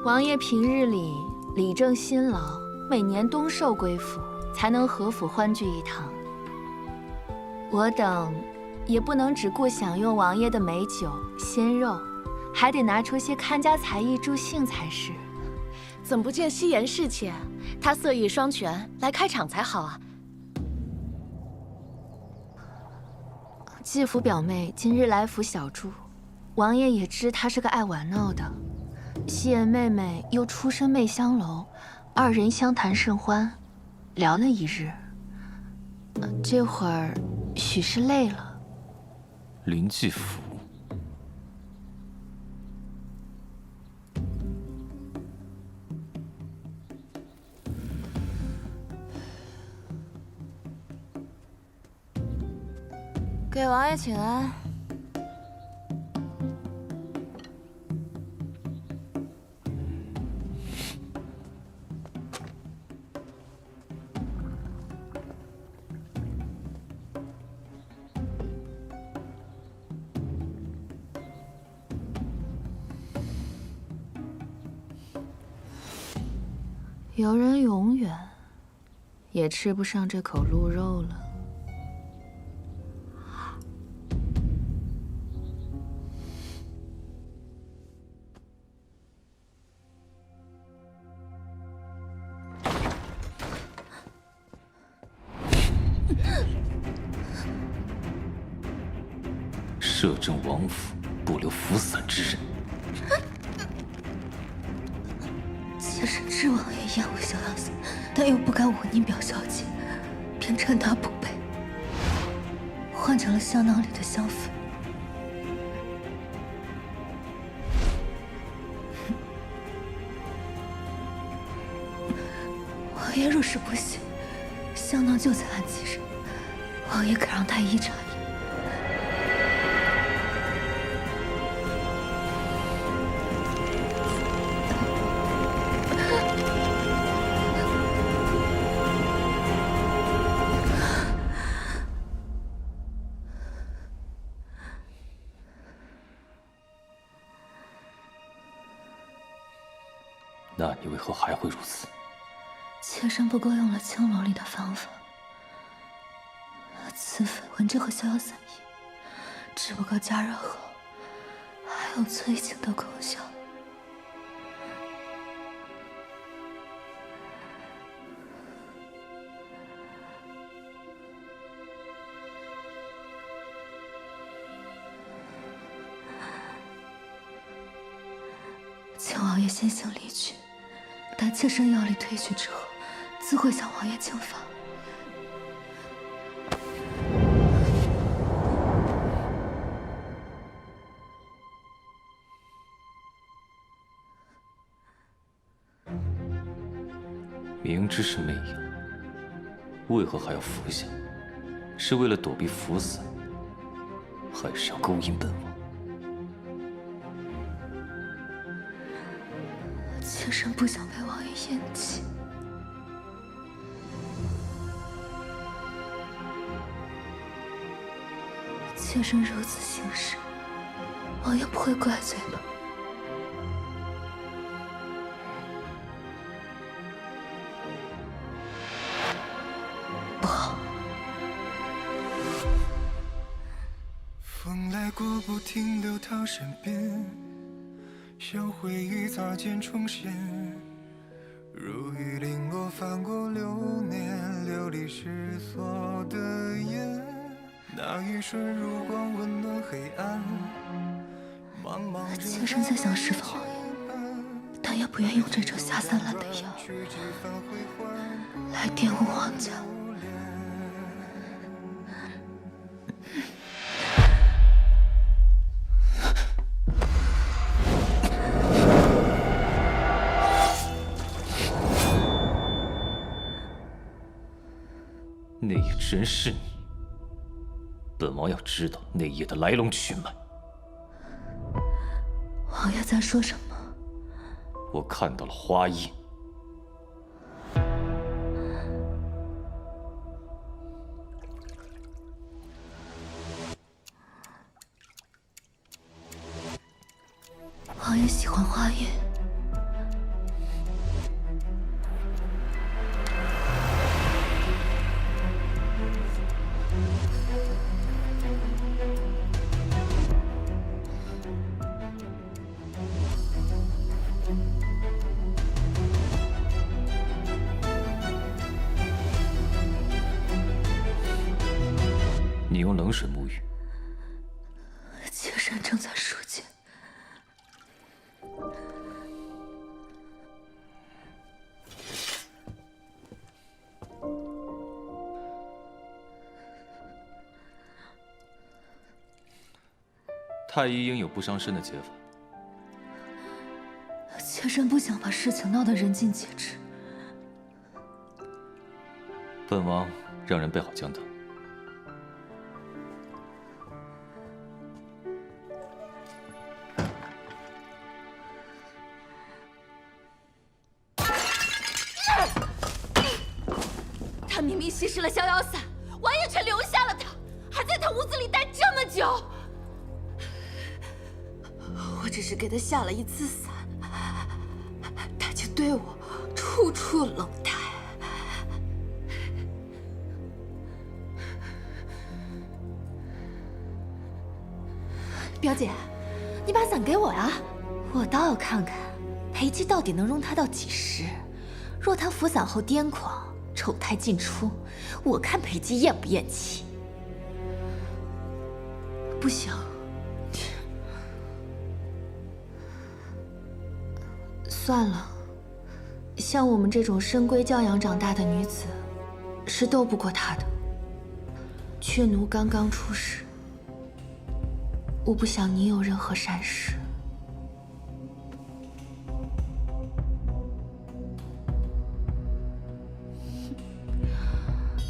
王爷平日里理政辛劳，每年冬寿归府，才能和府欢聚一堂。我等也不能只顾享用王爷的美酒鲜肉，还得拿出些看家才艺助兴才是。怎不见夕颜侍妾？她色艺双全，来开场才好啊！继父表妹今日来府小住，王爷也知她是个爱玩闹的。夕颜妹妹又出身媚香楼，二人相谈甚欢，聊了一日。这会儿许是累了。林继甫，给王爷请安。有人永远也吃不上这口鹿肉了。摄政王府不留服散之人。妾身知王爷厌恶逍遥散，但又不敢忤逆表小姐，便趁她不备，换成了香囊里的香粉。王爷若是不信，香囊就在案几上，王爷可让太医查验。那你为何还会如此？妾身不过用了青楼里的方法，此粉闻着和逍遥散一样，只不过加热后还有催情的功效。请王爷先行离去，待妾身药力退去之后，自会向王爷请法。明知是媚药，为何还要服下？是为了躲避服散，还是要勾引本王？妾身不想被王爷厌弃。妾身如此行事，王爷不会怪罪吧？不好！风来过不停流淌身边，像回忆擦肩重现，如雨零落翻过流年，流离失所的眼，那一瞬如光温暖黑暗，茫茫人妾身在想释放王爷，但也不愿用这种下三滥的药来玷污王家。内液之人是你，本王要知道内液的来龙去脉。王爷在说什么？我看到了花印。王爷喜欢花印，用冷水沐浴。妾身正在书间。太医应有不伤身的解法。妾身不想把事情闹得人尽皆知。本王让人备好姜汤。他明明吸食了逍遥散，王爷却留下了他，还在他屋子里待这么久。我只是给他下了一次散，他就对我处处冷淡。表姐，你把伞给我呀！我倒要看看裴姬到底能容他到几时。若他服伞后癫狂，丑态尽出，我看裴姬咽不咽气。不行，算了，像我们这种深闺教养长大的女子，是斗不过他的。雀奴刚刚出世，我不想你有任何闪失。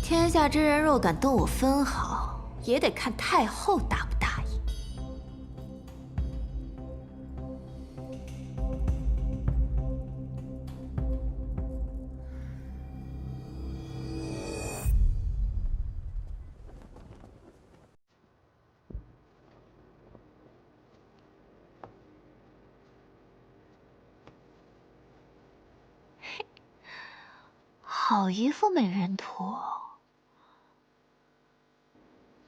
天下之人若敢动我分毫，也得看太后答不答应。好一副美人图哦，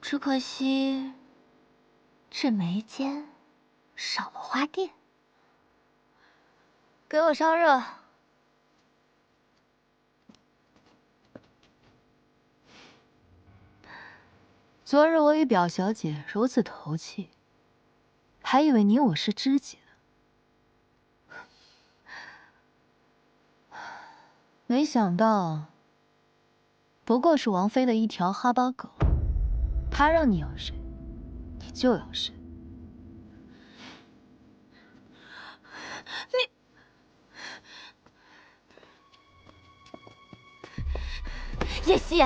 只可惜这眉间少了花钿。给我烧热。昨日我与表小姐如此投契，还以为你我是知己呢。没想到，不过是王妃的一条哈巴狗。她让你咬谁，你就咬谁。叶夕，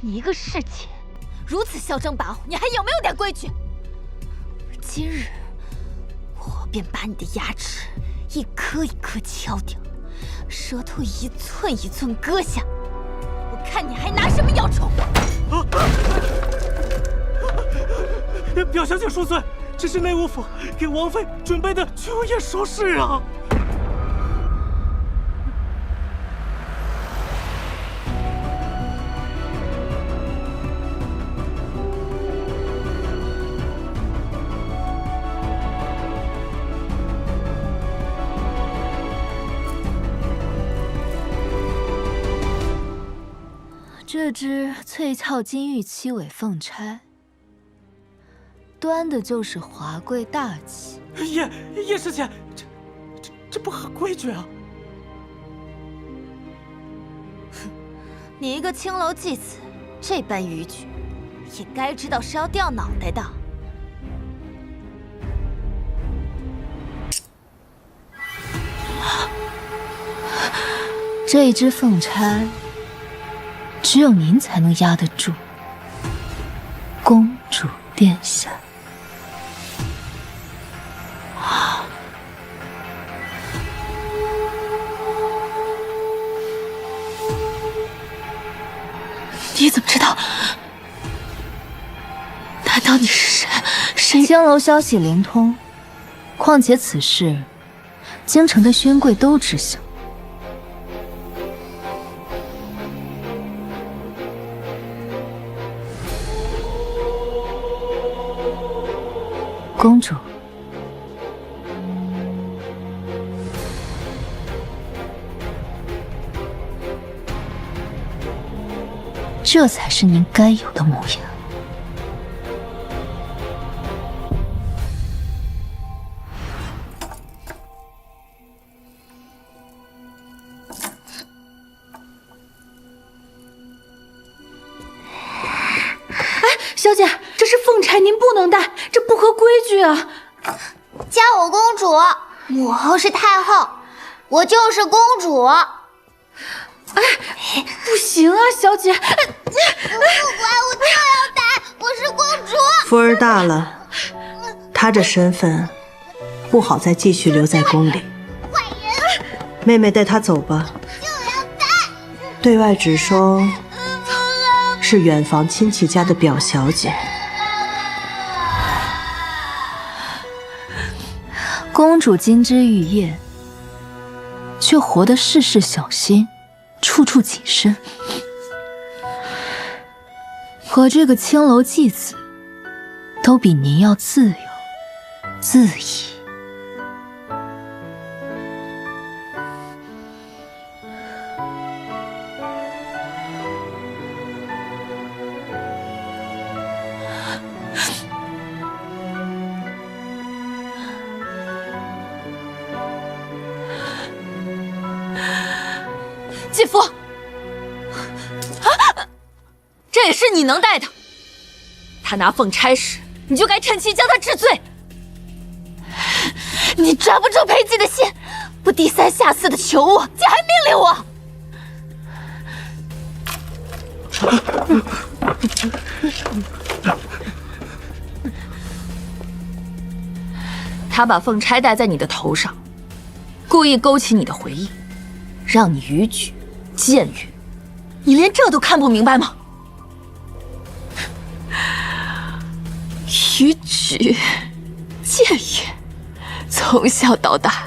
你一个侍妾，如此嚣张跋扈，你还有没有点规矩？今日我便把你的牙齿一颗一颗敲掉，舌头一寸一寸割下，我看你还拿什么咬宠我！表小姐恕罪，这是内务府给王妃准备的秋叶首饰啊！这只翠翘金玉七尾凤钗，端的就是华贵大气。叶侍妾，这不合规矩啊！哼，你一个青楼妓子，这般逾矩，也该知道是要掉脑袋的。这只凤钗，只有您才能压得住，公主殿下。你怎么知道？难道你是谁？青楼消息灵通，况且此事，京城的宣贵都知晓。公主，这才是您该有的模样。这是凤钗，您不能戴，这不合规矩啊！加我公主，母后是太后，我就是公主。哎，不行啊，小姐！我不管，我就要戴，我是公主。福儿大了，她这身份不好再继续留在宫里。坏人！妹妹带她走吧。就要戴。对外只说是远房亲戚家的表小姐。公主金枝玉叶，却活得事事小心，处处谨慎。我这个青楼妓子，都比您要自由自意。继父，这也是你能带的。他拿凤钗时，你就该趁机将他治罪。你抓不住裴寂的心，不低三下四的求我，竟还命令我。他把凤钗戴在你的头上，故意勾起你的回忆，让你逾矩僭越，你连这都看不明白吗？逾矩僭越，从小到大，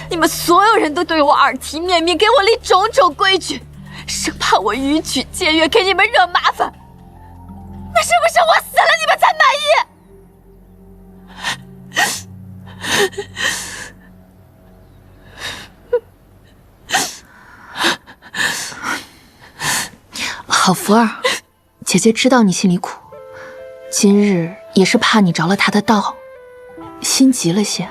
你们所有人都对我耳提面命，给我立种种规矩，生怕我逾矩僭越给你们惹麻烦。那是不是我死了你们才满意？好福儿，姐姐知道你心里苦，今日也是怕你着了她的道，心急了些。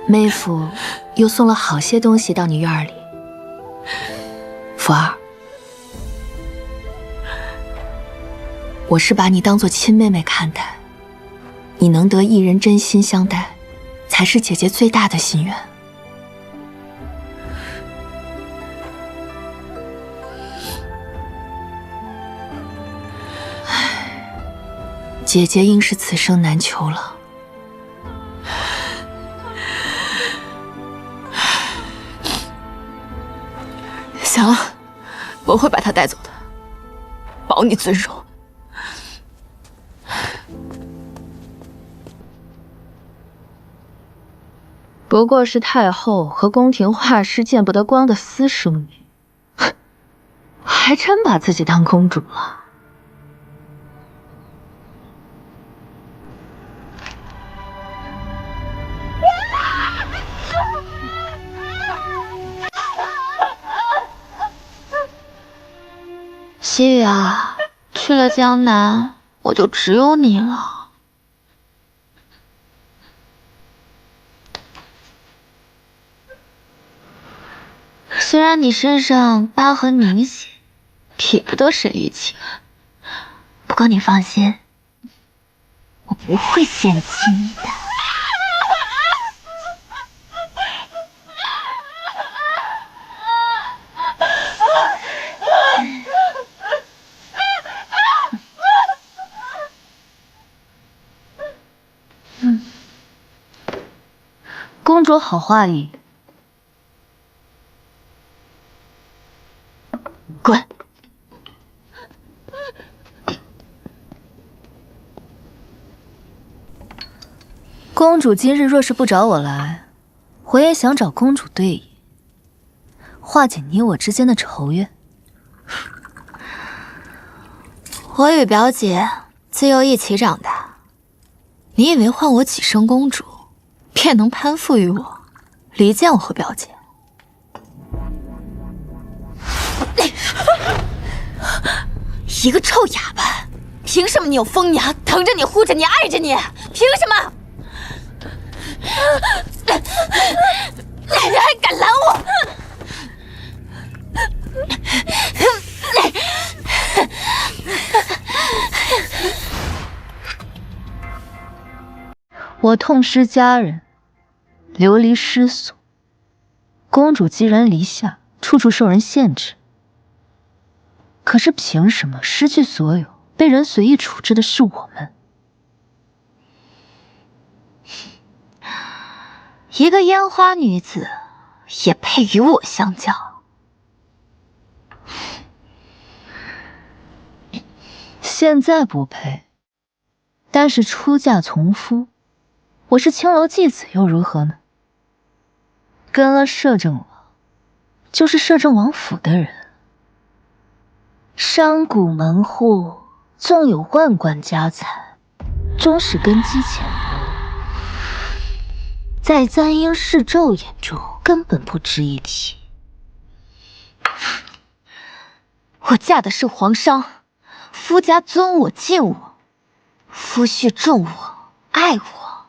妹夫又送了好些东西到你院里，福儿，我是把你当做亲妹妹看待，你能得一人真心相待，才是姐姐最大的心愿。唉，姐姐应是此生难求了。行了，我会把他带走的，保你尊荣。不过是太后和宫廷画师见不得光的私生女，还真把自己当公主了。西雨啊，去了江南，我就只有你了。虽然你身上疤痕明显，比不得沈玉清，不过你放心，我不会嫌弃你的。公主好话语，滚！公主今日若是不找我来，我也想找公主对饮，化解你我之间的仇怨。我与表姐自幼一起长大，你以为换我几声公主，便能攀附于我，离间我和表姐？一个臭哑巴，凭什么你有疯娘，疼着你，护着你，爱着你？凭什么？你还敢拦我？我痛失家人，流离失所。公主寄人篱下，处处受人限制。可是凭什么失去所有，被人随意处置的是我们？一个烟花女子，也配与我相较？现在不配，但是出嫁从夫，我是青楼继子又如何呢？跟了摄政王，就是摄政王府的人。商贾门户，纵有万贯家财，终是根基浅薄，在簪缨侍骤眼中根本不值一提。我嫁的是皇商，夫家尊我敬我，夫婿重我爱我。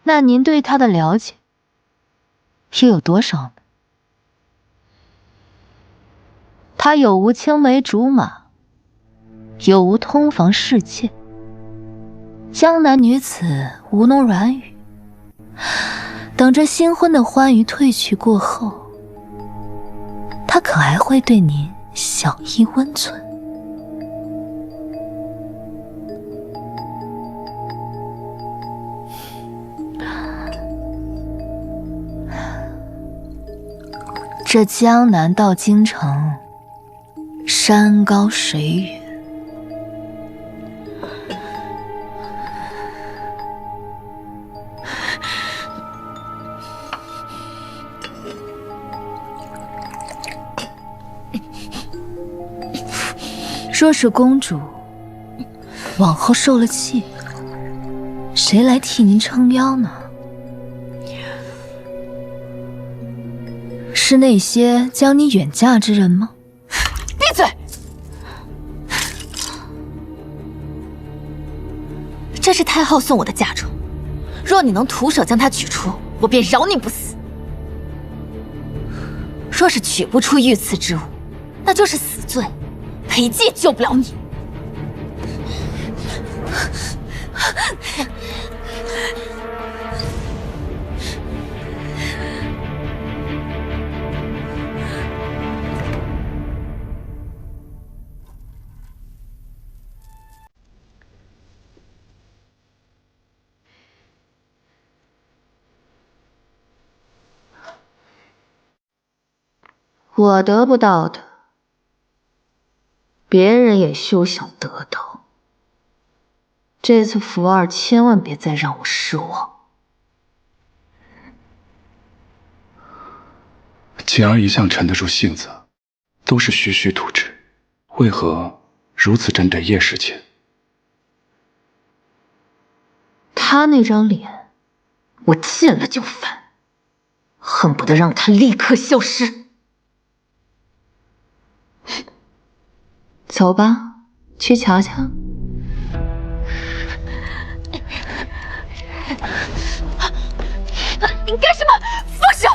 那您对他的了解又有多少呢？他有无青梅竹马，有无通房侍妾，江南女子吴侬软语，等着新婚的欢愉褪去过后，他可还会对您小意温存？这江南到京城，山高水远，若是公主往后受了气，谁来替您撑腰呢？是那些将你远嫁之人吗？闭嘴！这是太后送我的嫁妆，若你能徒手将它取出，我便饶你不死；若是取不出御赐之物，那就是死罪，裴寂救不了你。我得不到的，别人也休想得到。这次福儿千万别再让我失望。锦儿一向沉得住性子，都是徐徐图之，为何如此针对叶时谦？他那张脸，我见了就烦，恨不得让他立刻消失。走吧，去瞧瞧。你干什么？放手！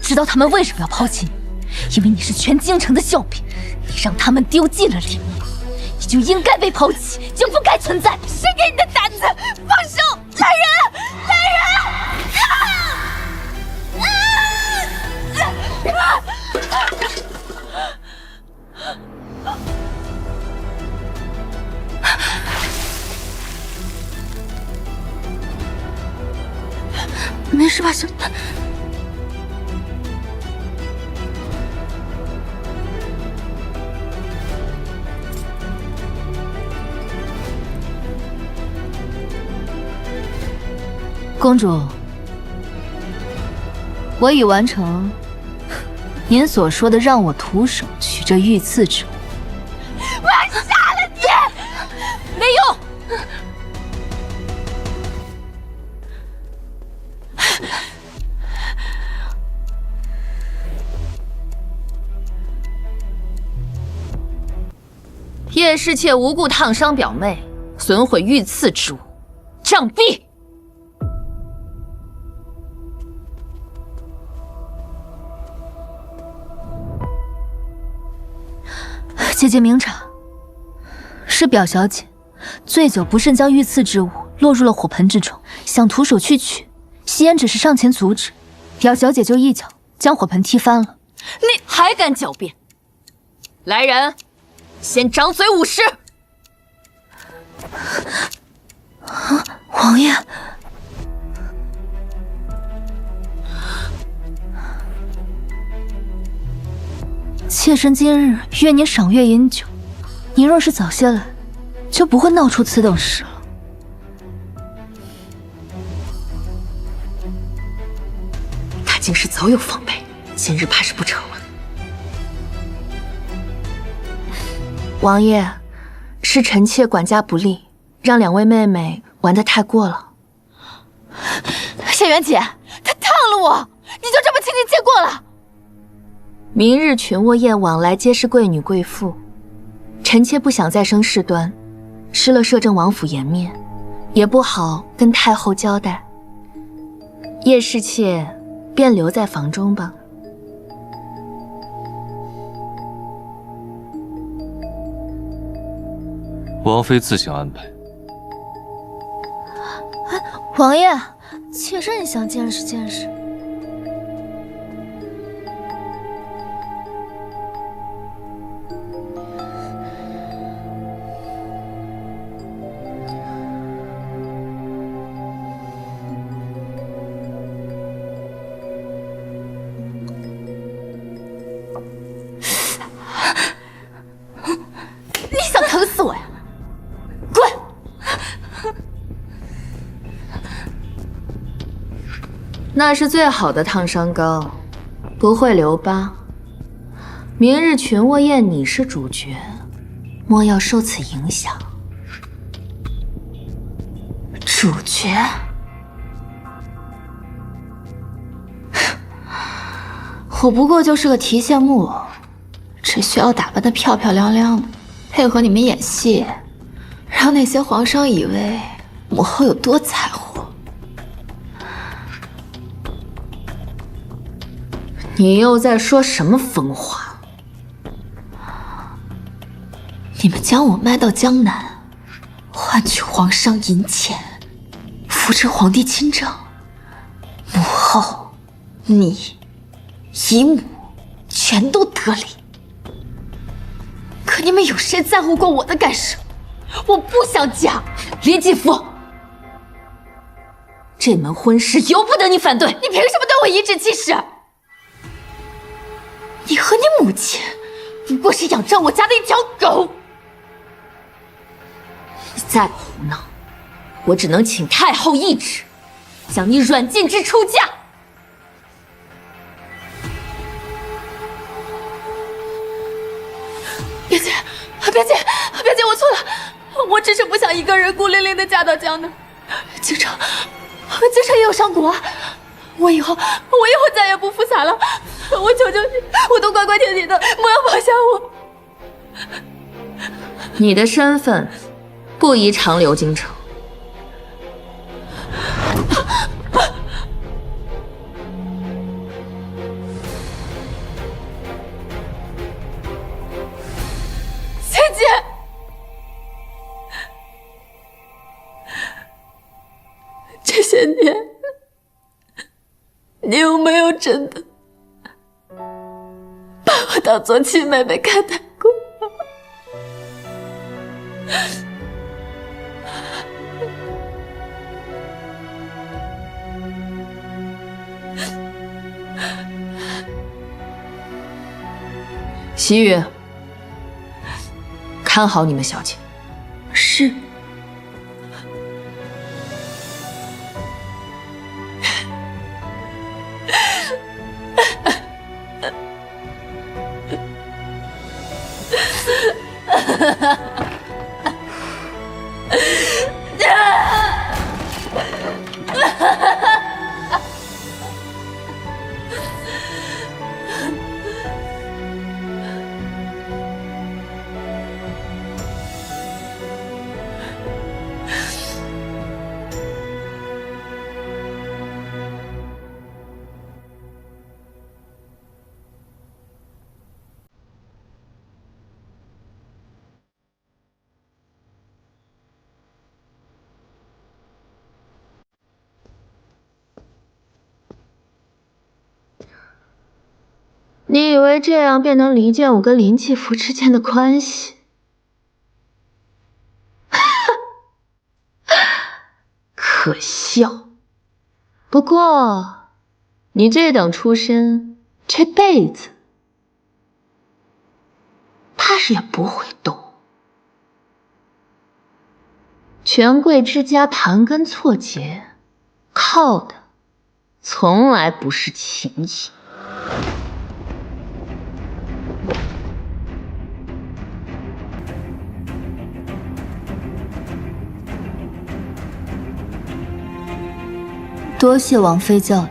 知道他们为什么要抛弃你？因为你是全京城的笑柄，你让他们丢尽了脸面，你就应该被抛弃，就不该存在。谁给你的胆子？放手！来人！来人！没事吧，小？公主，我已完成您所说的让我徒手取这御赐之物。我要杀了你！没用。叶侍妾无故烫伤表妹，损毁御赐之物，杖毙！姐姐明察，是表小姐醉酒不慎将御赐之物落入了火盆之中，想徒手去取，夕颜只是上前阻止，表小姐就一脚将火盆踢翻了。你还敢狡辩？来人，先掌嘴5十！王爷，妾身今日约您赏月饮酒，您若是早些来，就不会闹出此等事了。他竟是早有防备，今日怕是不成了。王爷，是臣妾管家不力，让2位妹妹玩得太过了。谢元姐，他烫了我，你就这么轻易借过了？明日群卧宴往来皆是贵女贵妇，臣妾不想再生事端，失了摄政王府颜面，也不好跟太后交代。叶侍妾便留在房中吧。王妃自行安排。王爷，妾身也想见识见识。你想疼死我呀？滚！那是最好的烫伤膏，不会留疤。明日群卧宴你是主角，莫要受此影响。主角？我不过就是个提线木偶，只需要打扮得漂漂亮亮的，配合你们演戏，让那些皇上以为母后有多才货。你又在说什么疯话？你们将我卖到江南，换取皇上银钱，扶持皇帝亲政，母后、你、姨母全都得利。可你们有谁在乎过我的感受？我不想嫁。李继父，这门婚事由不得你反对，你凭什么对我颐指气使？你和你母亲不过是仰仗我家的一条狗。你再胡闹，我只能请太后懿旨，将你软禁之出嫁。别姐，别姐，别姐，我错了，我只是不想一个人孤零零的嫁到江南。京城也有商贾，我以后再也不负洒了。我求求你，我都乖乖听你的，不要抛下我。你的身份不宜长留京城。姐姐，这些年，你有没有真的把我当做亲妹妹看待过？习雨，看好你们小姐。是。你以为这样便能离间我跟林继福之间的关系？可笑。不过，你这等出身，这辈子怕是也不会懂。权贵之家盘根错节，靠的从来不是情谊。多谢王妃教导。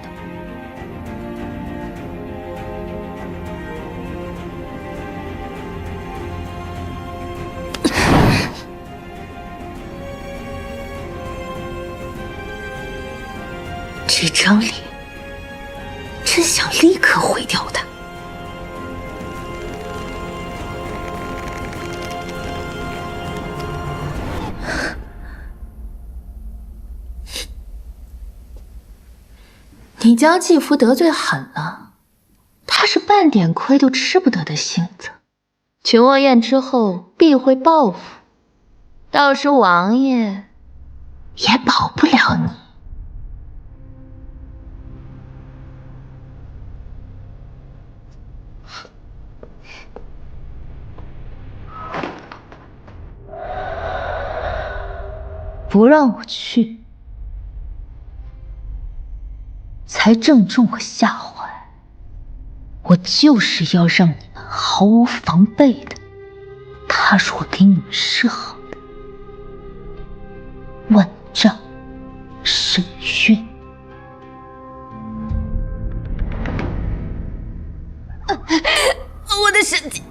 这张脸，真想立刻毁掉它。你将继福得罪狠了，他是半点亏都吃不得的性子。群卧宴之后必会报复，到时王爷也保不了你。不让我去，才正中我下怀。我就是要让你们毫无防备的踏入我给你们设好的万丈深渊。我的身体，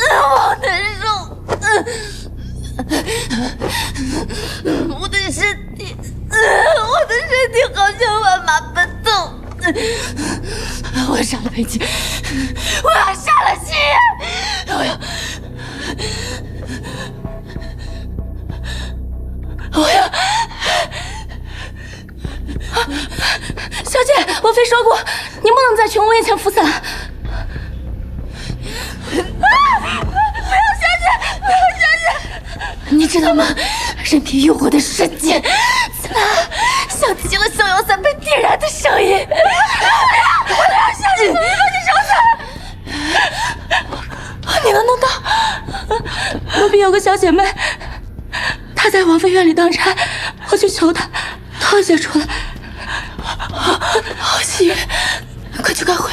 好难受。我的身体好像万马奔腾。我要杀了裴姬，我要杀了夕颜，我要。小姐，王妃说过，您不能在群卧宴前服死了。不要下去！不要下去！你知道吗？任凭欲火的瞬间，响起了逍遥散被点燃的声音。我不要下去！我要你手死！你能弄到？奴婢有个小姐妹，她在王妃院里当差，我去求她，她解出来。好夕颜，快去赶回。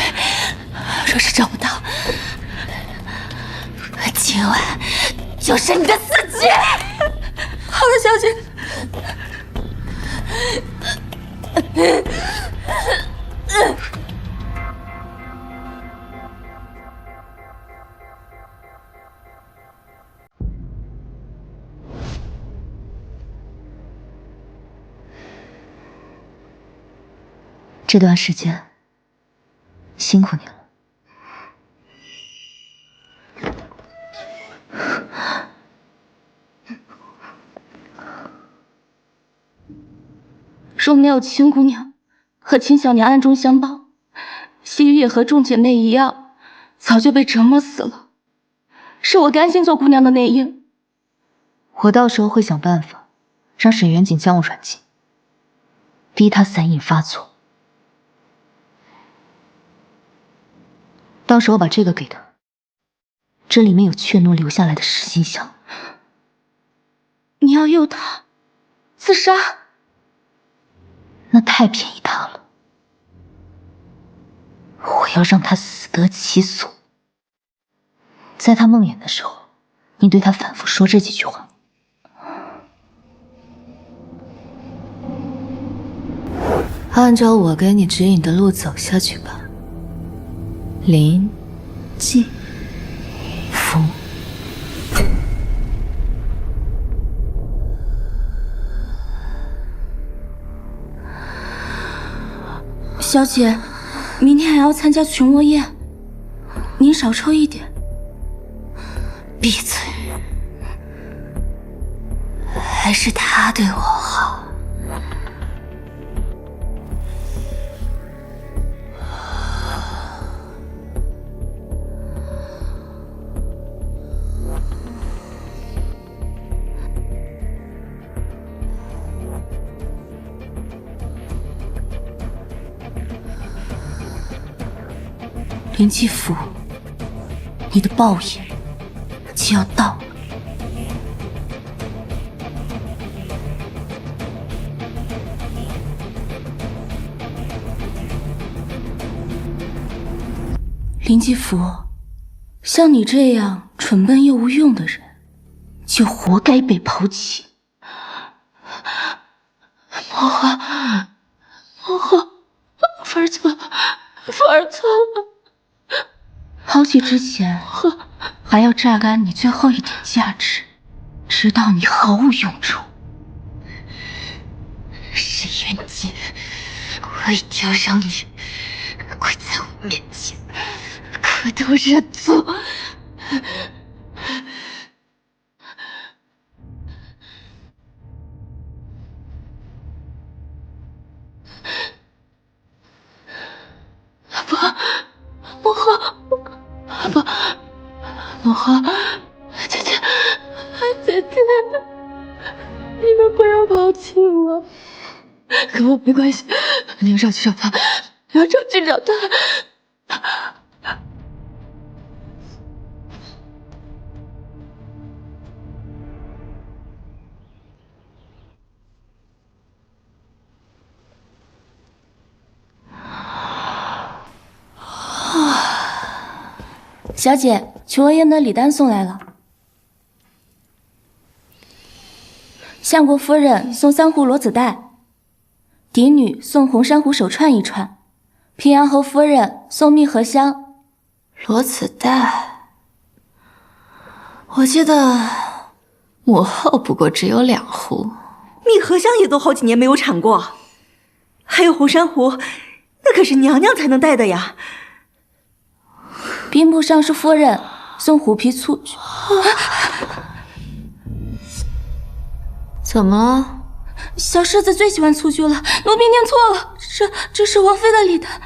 若是找不到，今晚就是你的死期。好了，小姐。这段时间辛苦你了。若没有秦姑娘和秦小娘暗中相帮，西域也和众姐妹一样，早就被折磨死了。是我甘心做姑娘的内应。我到时候会想办法，让沈元景将我软禁，逼他散瘾发作。到时候把这个给他，这里面有怯懦留下来的实心香。你要诱他自杀？那太便宜他了。我要让他死得其所。在他梦魇的时候，你对他反复说这几句话。按照我给你指引的路走下去吧。林继福。小姐，明天还要参加群卧宴，您少抽一点。闭嘴！还是他对我好。林继福，你的报应就要到了。林继福，像你这样蠢笨又无用的人，就活该被抛弃。莫华，福儿错了，抛弃之前，还要榨干你最后一点价值，直到你毫无用处。沈渊洁，我一定要让你跪在我面前，磕头认错。莫华，姐姐，你们不要抛弃我，跟我没关系，你要上去找他，你要上去找他。小姐，曲文燕的礼单送来了。相国夫人送3壶罗子带，嫡女送红珊瑚手串1串，平阳侯夫人送蜜合香。罗子带，我记得母后不过只有2壶，蜜合香也都好几年没有产过，还有红珊瑚，那可是娘娘才能戴的呀。兵部尚书夫人送虎皮醋。怎么了？小世子最喜欢醋剧了，奴婢念错了，这是王妃的礼单。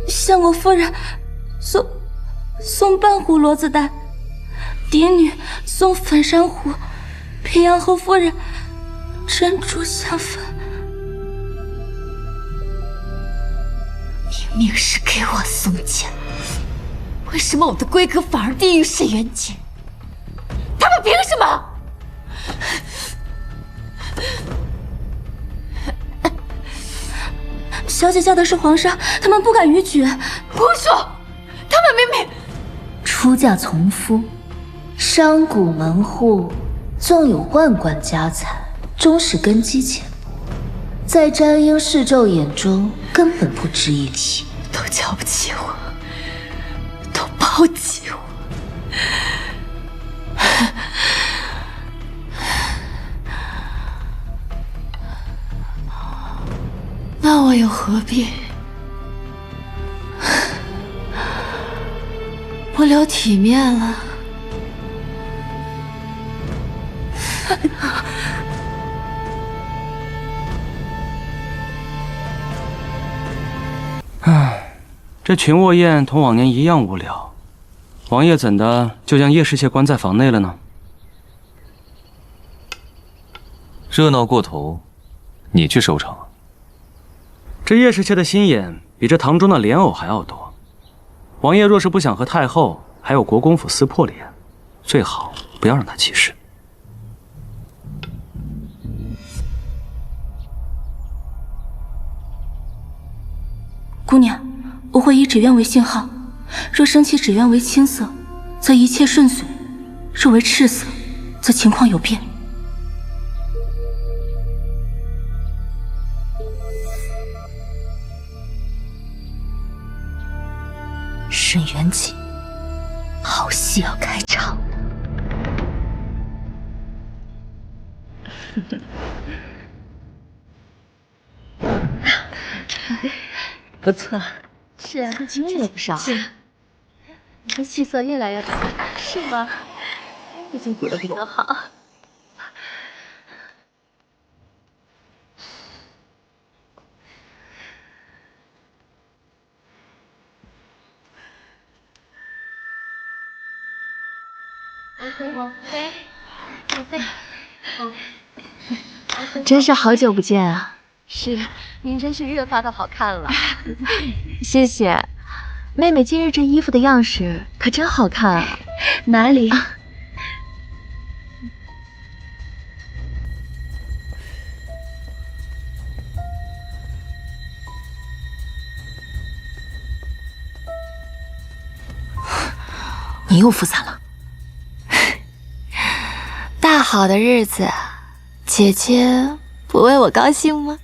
相国夫人送半壶罗子带，嫡女送粉珊瑚，平阳侯夫人珍珠香粉。明明是给我送钱，为什么我的规格反而低于沈渊洁？他们凭什么？小姐嫁的是皇上，他们不敢逾矩。胡说！他们明明出嫁从夫，商贾门户，纵有万贯家财，终是根基浅薄，在詹英世胄眼中根本不值一提。都瞧不起我，都抛弃我。那我又何必不留体面了？唉，这群卧宴同往年一样无聊。王爷怎的就将叶侍妾关在房内了呢？热闹过头，你去收场。这叶侍妾的心眼比这堂中的莲藕还要多。王爷若是不想和太后还有国公府撕破脸，最好不要让她起事。姑娘，我会以纸鸢为信号，若升起纸鸢为青色，则一切顺遂；若为赤色，则情况有变。沈渊洁，好戏要开场了。不错，是啊，经验了不少。是，你的气色越来越好，是吗？已经补得比较好。王妃，真是好久不见啊！是，您真是越发的好看了。谢谢，妹妹今日这衣服的样式可真好看啊！哪里？你又复散了。大好的日子，姐姐不为我高兴吗？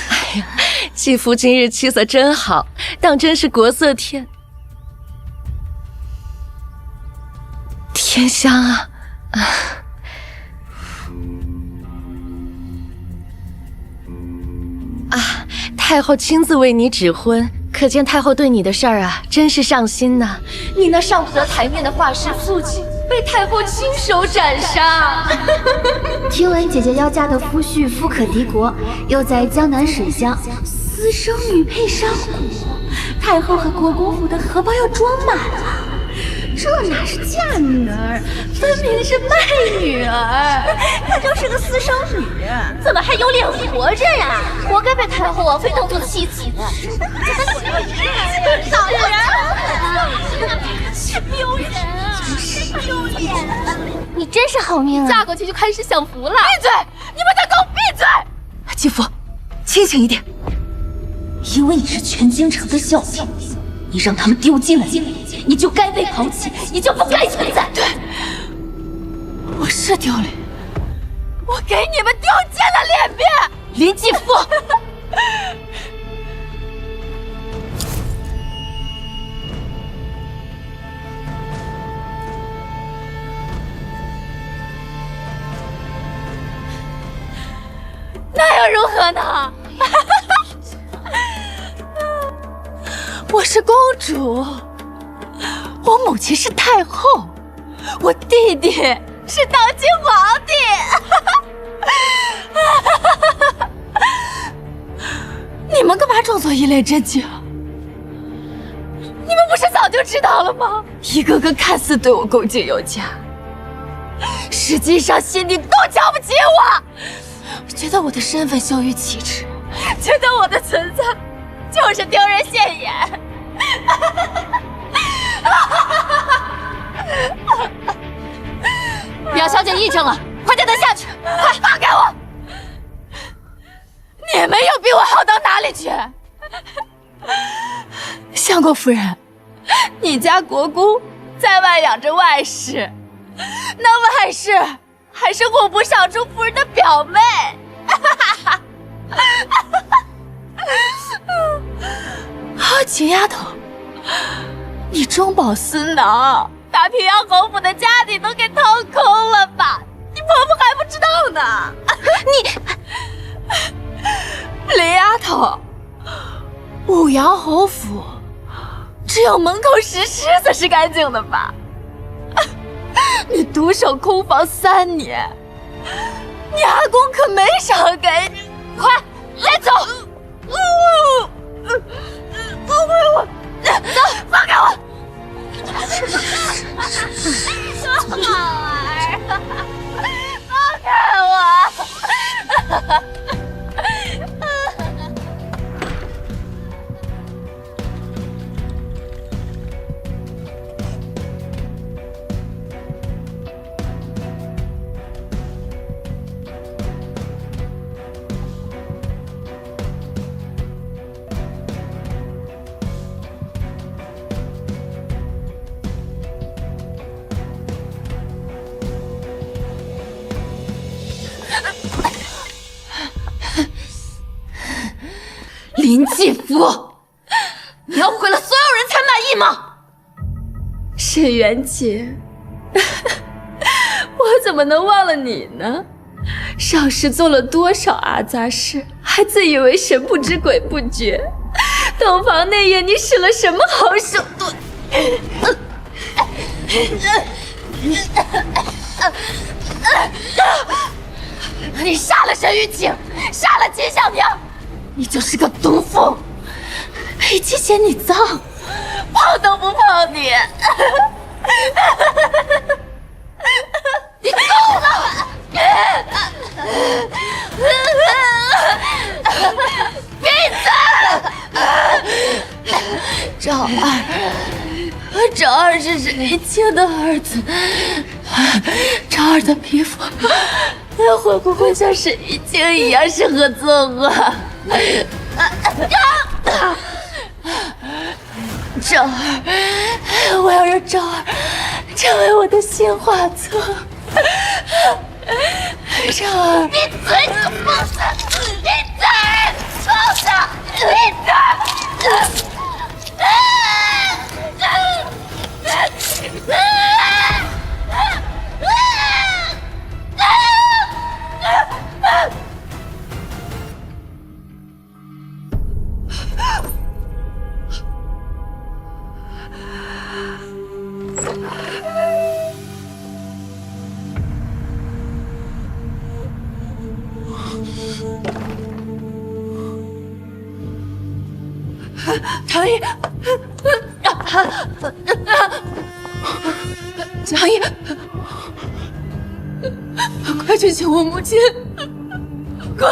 哎呀，继父今日气色真好，当真是国色天香啊！太后亲自为你指婚，可见太后对你的事儿啊，真是上心呐。你那上不得台面的画师父亲，被太后亲手斩杀。听闻姐姐要嫁的夫婿富可敌国，又在江南水乡，私生女配商贾，太后和国公府的荷包要装满了。这哪是嫁女儿，分明是卖女儿。她就是个私生女，怎么还有脸活着呀？活该被太后王妃当做妻子。少人，丢人啊！丢脸！你真是好命啊！嫁过去就开始享福了。闭嘴！你们再给我闭嘴！继父，清醒一点。因为你是全京城的笑柄，你让他们丢尽了脸，你就该被抛弃，你就不该存在。对，我是丢脸，我给你们丢尽了脸面。林继父，那又如何呢？我是公主，我母亲是太后，我弟弟是当今皇帝。你们干嘛装作一脸震惊？你们不是早就知道了吗？一个个看似对我恭敬有加，实际上心里都瞧不起我，觉得我的身份羞于启齿，觉得我的存在就是丢人现眼。表小姐议政了，快带她下去！快放开我！你们又比我好到哪里去？相国夫人，你家国公在外养着外室，那外室还是户部尚书夫人的表妹。秦丫头，你中饱私囊，把平阳侯府的家底都给掏空了吧？你婆婆还不知道呢。林丫头，武阳侯府只有门口石狮子是干净的吧？你独守空房3年，你阿公可没少给你。快，来走！走，放开我！小好儿，放开我！林继福，你要毁了所有人才满意吗？沈元姐，我怎么能忘了你呢？少时做了多少阿杂事，还自以为神不知鬼不觉。洞房那夜，你使了什么好手段？你杀了沈玉清，杀了秦小明。你就是个毒妇，裴七嫌你脏，碰都不碰你。赵二，赵二是谁亲的儿子？赵二的皮肤会不会像沈玉清一样适合作恶？赵二，我要让赵二成为我的新画作。赵二，你嘴这个疯子！你嘴，疯子！你嘴！长意，长意，快去救我母亲！快！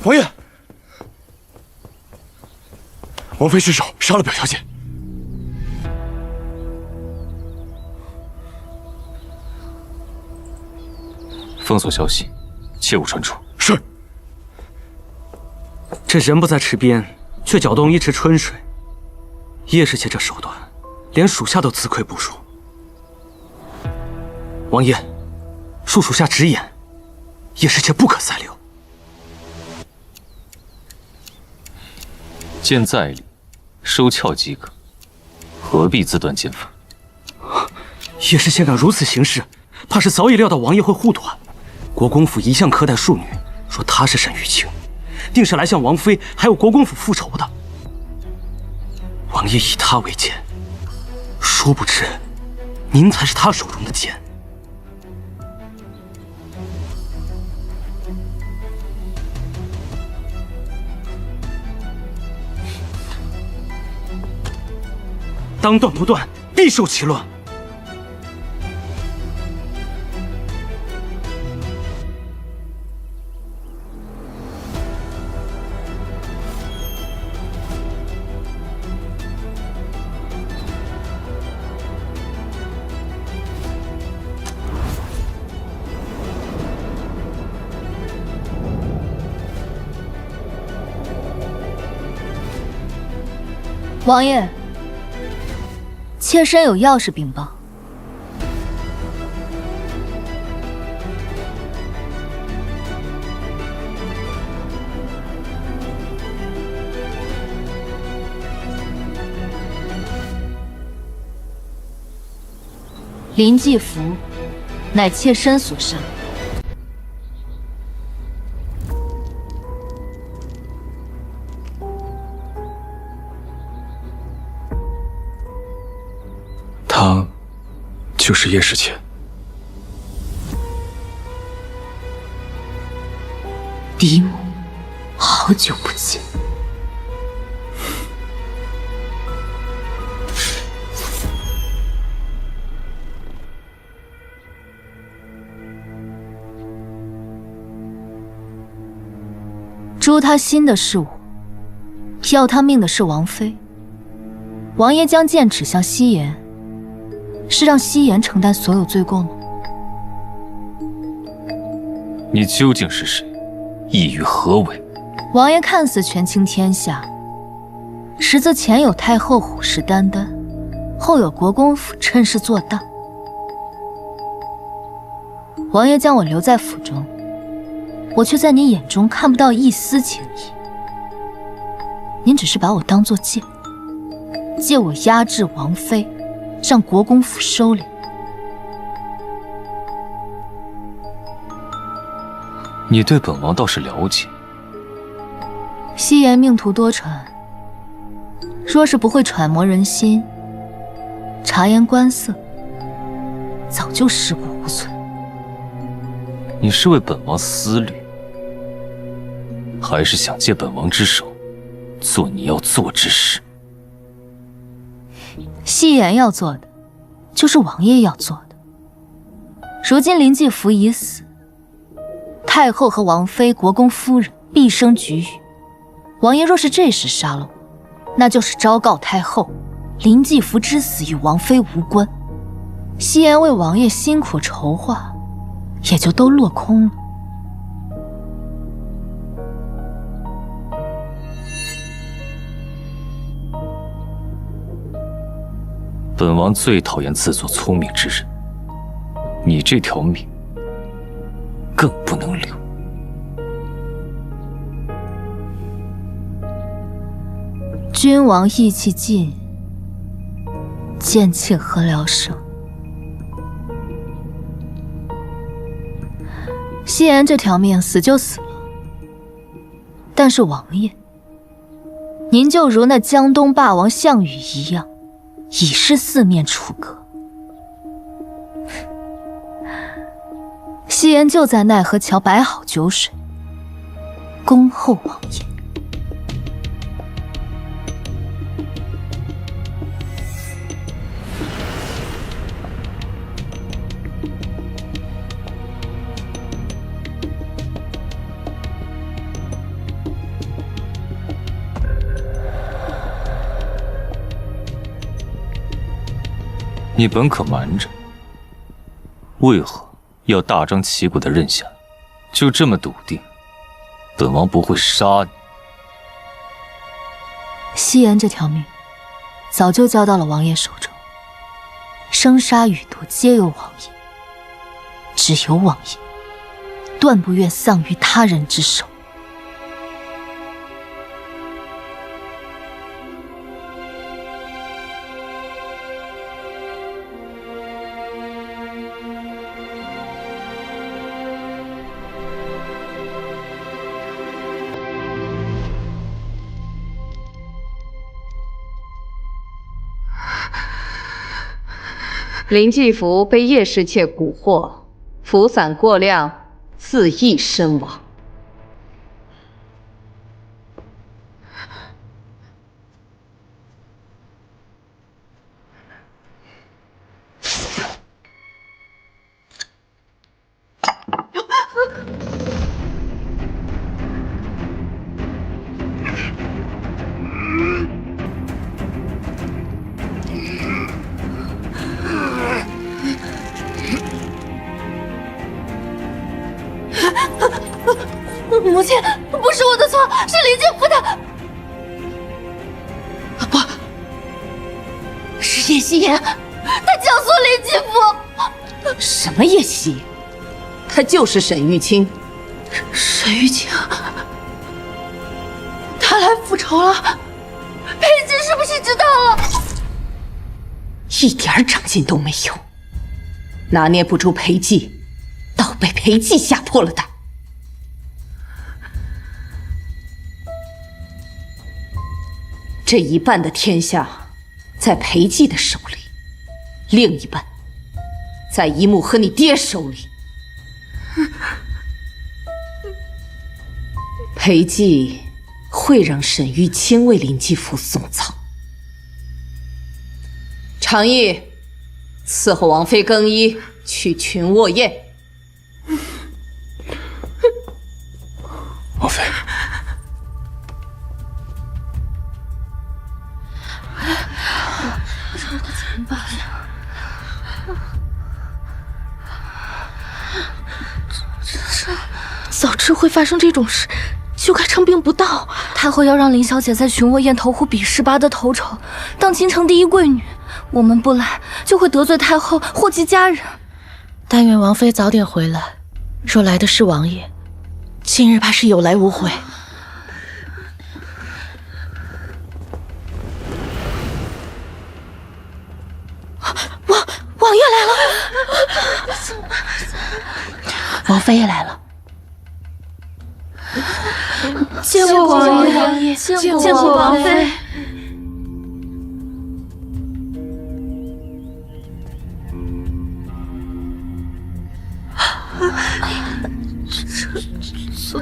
王爷，王妃失手杀了表小姐。封锁消息，切勿传出。是。这人不在池边，却搅动一池春水。叶氏妾这手段，连属下都自愧不如。王爷，恕属下直言，叶氏妾不可再留。剑在理，收鞘即可，何必自断剑法？叶氏妾敢如此行事，怕是早已料到王爷会护短。国公府一向苛待庶女，说她是沈玉清，定是来向王妃还有国公府复仇的。王爷以她为剑，殊不知您才是他手中的剑。当断不断，必受其乱。王爷，妾身有要事禀报。林继福，乃妾身所杀。他就是叶世谦。嫡母，好久不见。诛他心的是我，要他命的是王妃。王爷将剑指向夕颜，是让夕颜承担所有罪过吗？你究竟是谁？意欲何为？王爷看似权倾天下，实则前有太后虎视眈眈，后有国公府趁势做大。王爷将我留在府中，我却在你眼中看不到一丝情意。您只是把我当作借我压制王妃，让国公府收敛。你对本王倒是了解。夕颜命途多舛，若是不会揣摩人心，察言观色，早就尸骨无存。你是为本王思虑，还是想借本王之手做你要做之事？夕颜要做的，就是王爷要做的。如今林继福已死，太后和王妃、国公夫人毕生局域。王爷若是这时杀了我，那就是昭告太后，林继福之死与王妃无关。夕颜为王爷辛苦筹划，也就都落空了。本王最讨厌自作聪明之人，你这条命更不能留。君王意气尽，贱妾何聊生？夕颜这条命死就死了，但是王爷，您就如那江东霸王项羽一样，已是四面楚歌。夕颜就在奈何桥摆好酒水，恭候王爷。你本可瞒着，为何要大张旗鼓的认下？就这么笃定，本王不会杀你？夕颜这条命，早就交到了王爷手中，生杀予夺皆由王爷，只有王爷，断不愿丧于他人之手。林继福被叶氏妾蛊惑，符散过量，自缢身亡。母亲，不是我的错，是林继福的。不，是叶夕颜，他教唆林继福。什么叶夕？他就是沈玉清。沈玉清，他来复仇了。裴姬是不是知道了？一点长进都没有，拿捏不住裴姬，倒被裴姬吓破了胆。这一半的天下在裴姬的手里，另一半在一木和你爹手里。裴姬会让沈玉清为林继福送葬。常毅，伺候王妃更衣，去群卧宴。王妃。怎么办呀？早知会发生这种事，就该称病不到。太后要让林小姐在寻沃堰投湖比18的头筹，当京城第一贵女。我们不来，就会得罪太后，祸及家人。但愿王妃早点回来。若来的是王爷，今日怕是有来无回。王爷来了，王妃也来了。见过王爷，见过王妃。走。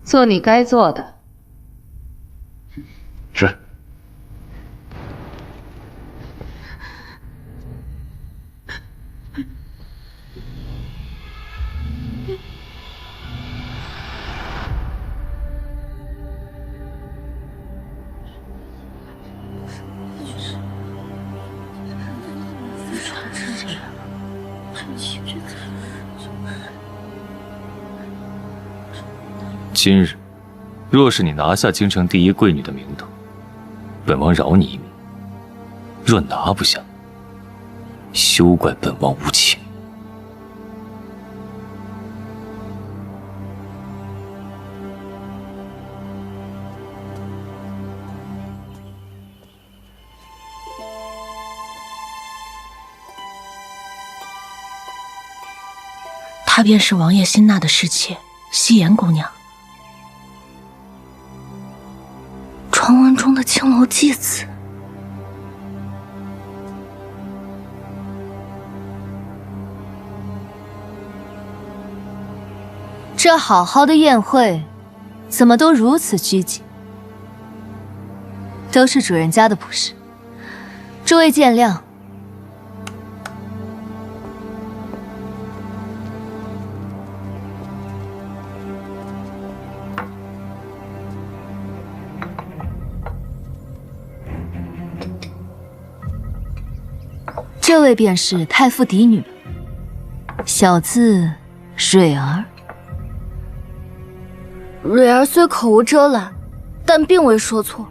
做你该做的。是。今日，若是你拿下京城第一贵女的名头，本王饶你一命；若拿不下，休怪本王无情。她便是王爷新纳的侍妾夕颜姑娘。传闻中的青楼妓子，这好好的宴会，怎么都如此拘谨？都是主人家的仆事，诸位见谅。这位便是太傅嫡女，小字蕊儿。蕊儿虽口无遮拦，但并未说错。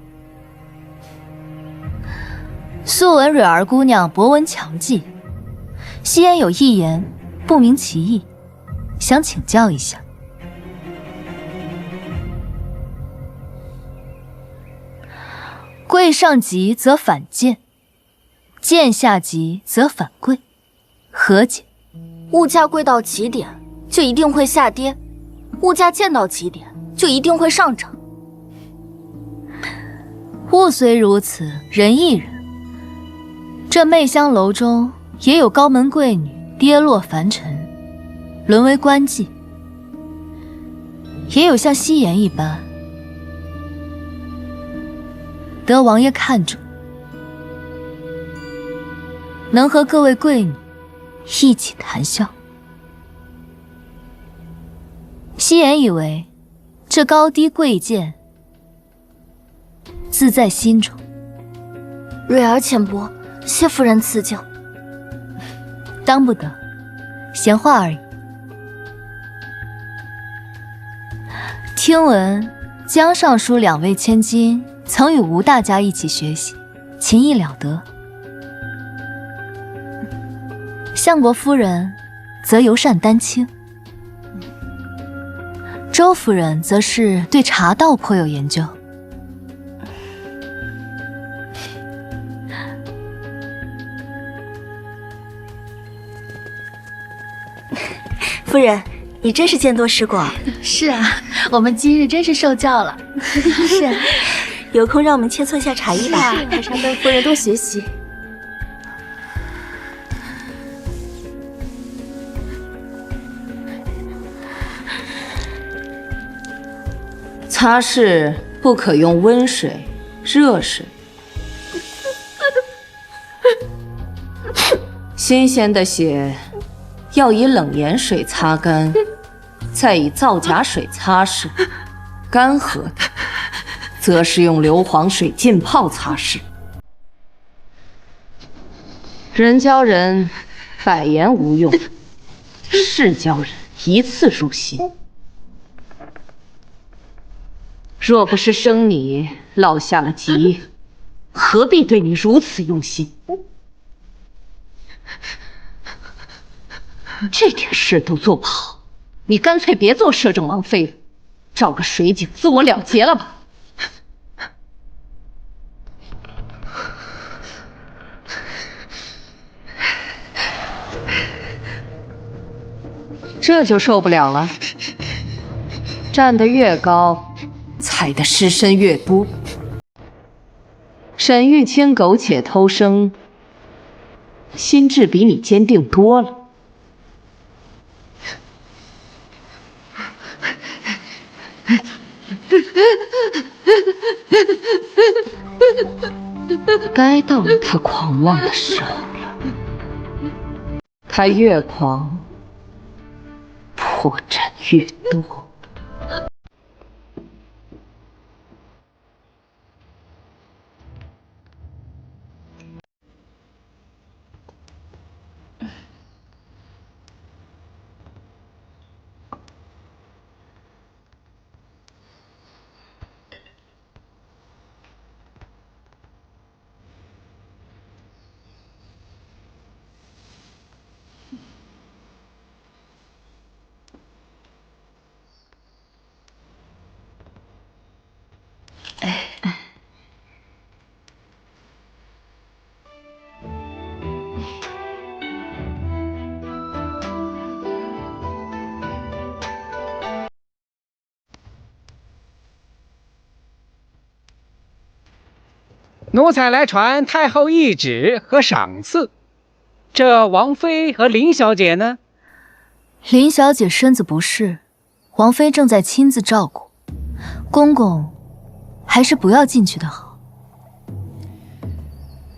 素闻蕊儿姑娘博闻强记，夕颜有一言不明其意，想请教一下。贵上级则反贱，贱下级则反贵，何解？物价贵到极点，就一定会下跌；物价贱到极点，就一定会上涨。物虽如此，人亦人。这媚香楼中也有高门贵女跌落凡尘，沦为官妓，也有像夕颜一般得王爷看中，能和各位贵女一起谈笑。夕颜以为这高低贵贱自在心中。蕊儿浅薄，谢夫人赐教。当不得，闲话而已。听闻江尚书2位千金曾与吴大家一起学习，情谊了得。相国夫人则尤善丹青，周夫人则是对茶道颇有研究。夫人，你真是见多识广。是啊，我们今日真是受教了。是啊，有空让我们切磋一下茶艺吧，还是要跟夫人多学习。擦拭不可用温水、热水，新鲜的血要以冷盐水擦干，再以皂荚水擦拭；干涸的，则是用硫磺水浸泡擦拭。人教人百言无用，事教人一次入心。若不是生你落下了疾，何必对你如此用心？这点事都做不好，你干脆别做摄政王妃了，找个水井自我了结了吧。这就受不了了，站得越高，踩的尸身越多。沈玉清苟且偷生，心智比你坚定多了。该到了他狂妄的时候了，他越狂，破绽越多。奴才来传太后懿旨和赏赐。这王妃和林小姐呢？林小姐身子不适，王妃正在亲自照顾。公公，还是不要进去的好。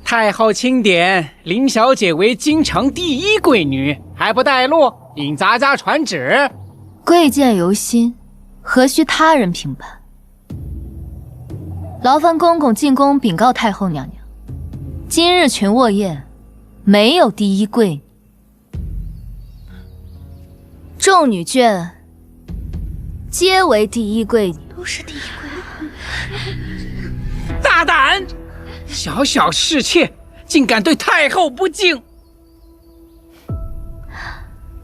太后钦点林小姐为京城第一贵女，还不带路，引咱家传旨。贵贱由心，何须他人评判？劳烦公公进宫禀告太后娘娘，今日群卧宴没有第一贵女，众女眷皆为第一贵女，都是第一贵女。大胆！小小侍妾竟敢对太后不敬！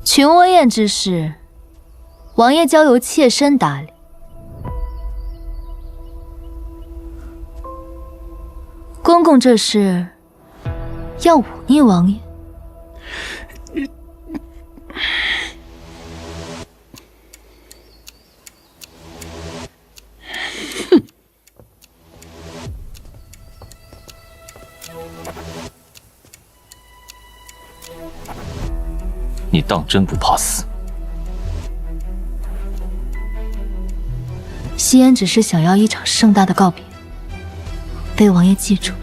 群卧宴之事，王爷交由妾身打理。公公这是要忤逆王爷？你当真不怕死？西安只是想要一场盛大的告别，被王爷记住。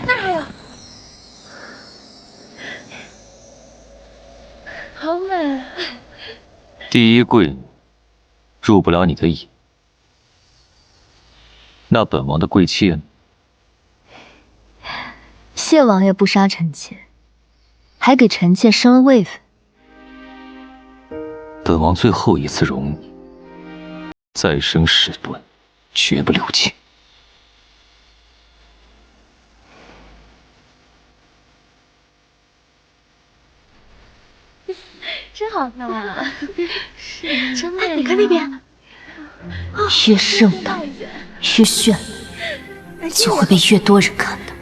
那儿还有，好美。第一贵女入不了你的眼，那本王的贵妾呢？谢王爷不杀臣妾，还给臣妾升了位分。本王最后一次容你，再生10吨，绝不留情。真好看啊！是，真美。你看那边，越盛大，越绚烂，就会被越多人看到。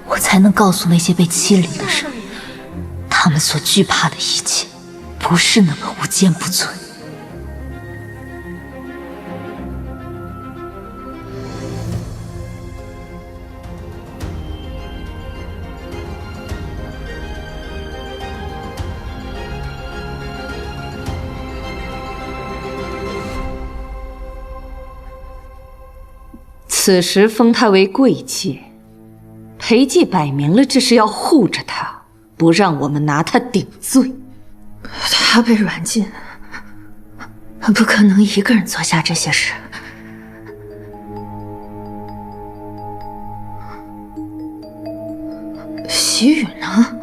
我才能告诉那些被欺凌的人，他们所惧怕的一切，不是那么无坚不摧。此时封她为贵妾，裴寂摆明了这是要护着她，不让我们拿她顶罪。他被软禁，不可能一个人做下这些事。喜雨呢？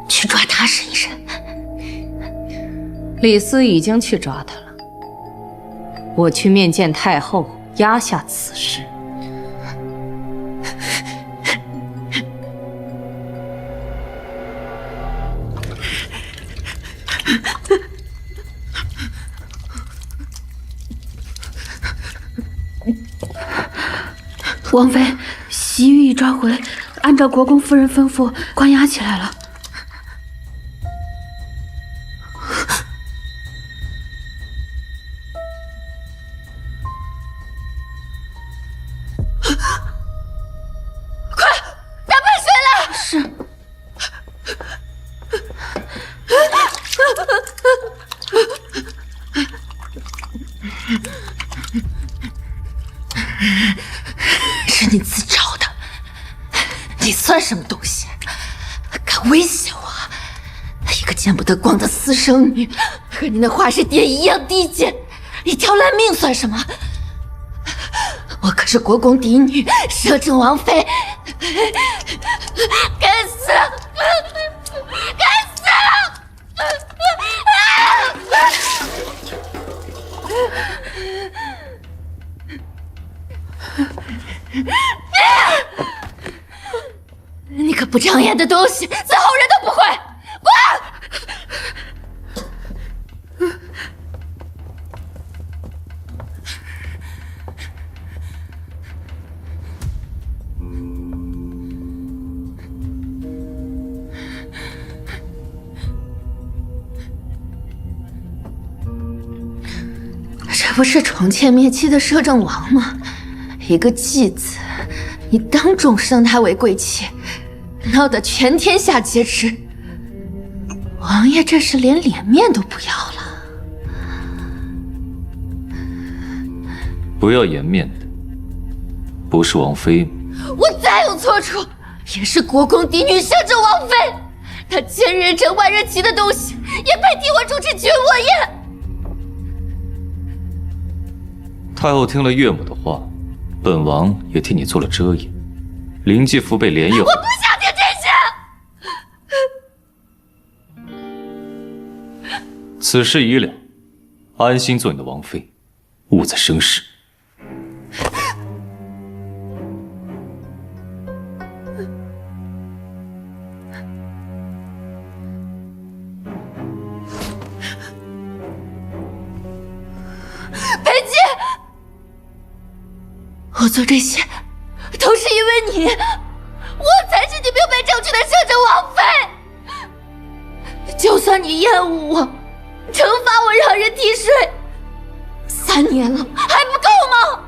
去抓他审一审。李斯已经去抓他了。我去面见太后，压下此事。王妃，西域已抓回，按照国公夫人吩咐，关押起来了。是你自找的，你算什么东西？敢威胁我？一个见不得光的私生女，和你那华氏爹一样低贱，一条烂命算什么？我可是国公嫡女，摄政王妃，该死！该死！你个不长眼的东西，伺候人都不会，滚！这不是宠妾灭妻的摄政王吗？一个继子，你当众升她为贵妾，闹得全天下皆知。王爷这是连脸面都不要了。不要颜面的，不是王妃。我再有错处，也是国公嫡女摄政王妃。她千人称万人骑的东西，也配替我主持军火宴？太后听了岳母的话，本王也替你做了遮掩。林继福被连夜，我不想听这些。此事已了，安心做你的王妃，勿再生事。裴寂，我做这些都是因为你，我才是你明媒正娶的摄政王妃。就算你厌恶我，惩罚我让人提税，3年了还不够吗？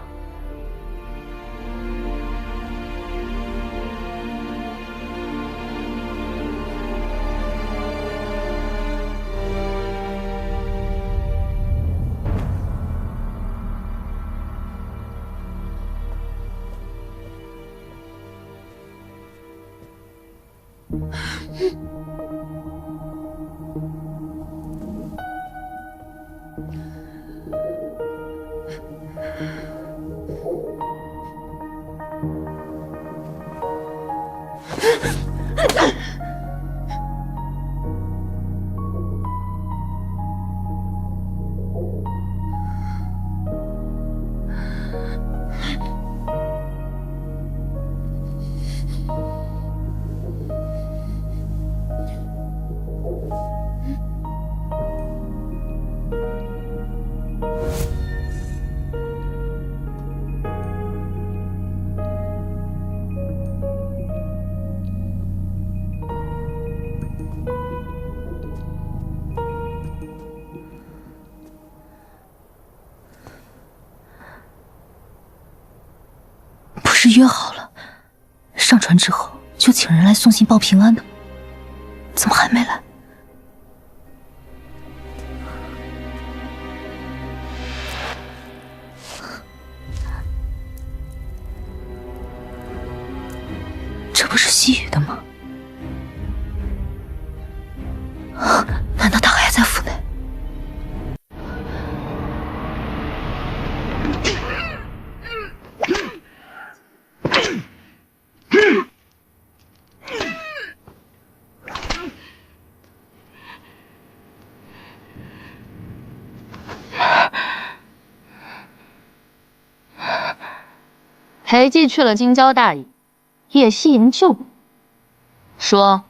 不是约好了，上船之后就请人来送信报平安的吗？怎么还没来？这不是西雨的吗？难道他还在府内？裴寂去了京郊大营，叶夕莹就问说：“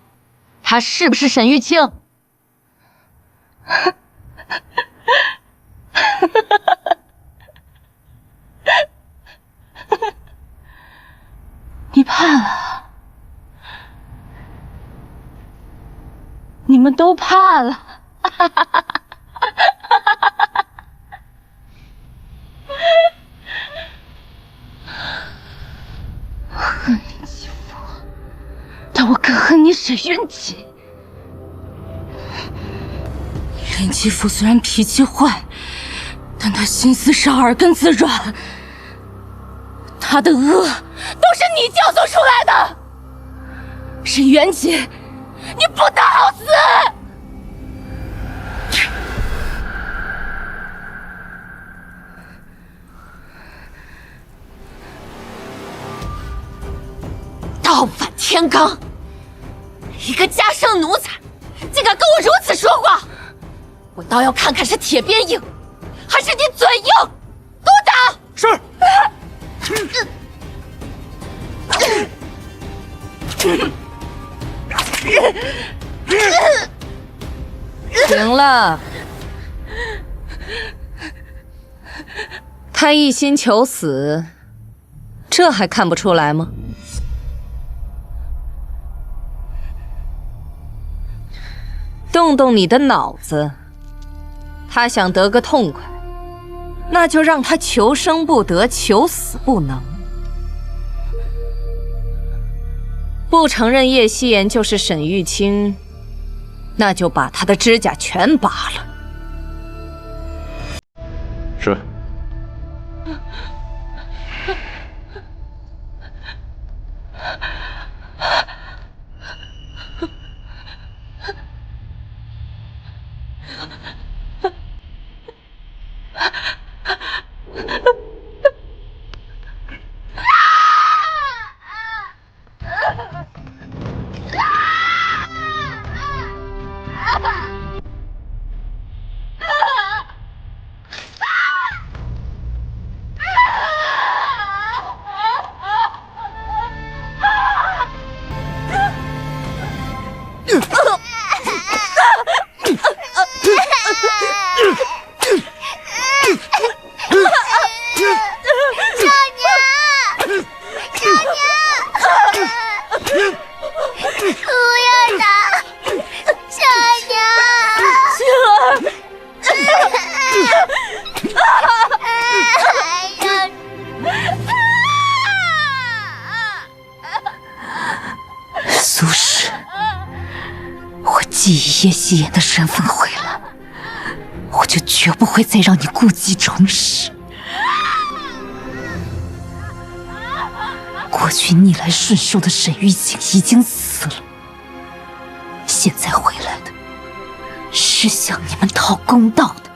他是不是沈玉清？”你怕了，你们都怕了。恨你继父，但我更恨你沈云锦。沈继父虽然脾气坏，但他心思是耳根子软。他的恶都是你教唆出来的，沈元锦，你不得好死！盗反天罡，一个家生奴才，竟敢跟我如此说话！我倒要看看是铁鞭硬，还是你嘴硬！给我打！是。行了，他一心求死，这还看不出来吗？动动你的脑子，他想得个痛快，那就让他求生不得，求死不能。不承认叶夕颜就是沈玉清，那就把他的指甲全拔了。是。苏氏，我既以叶夕颜的身份回来，我就绝不会再让你故技重施。过去逆来顺受的沈玉景已经死了，现在回来的是向你们讨公道的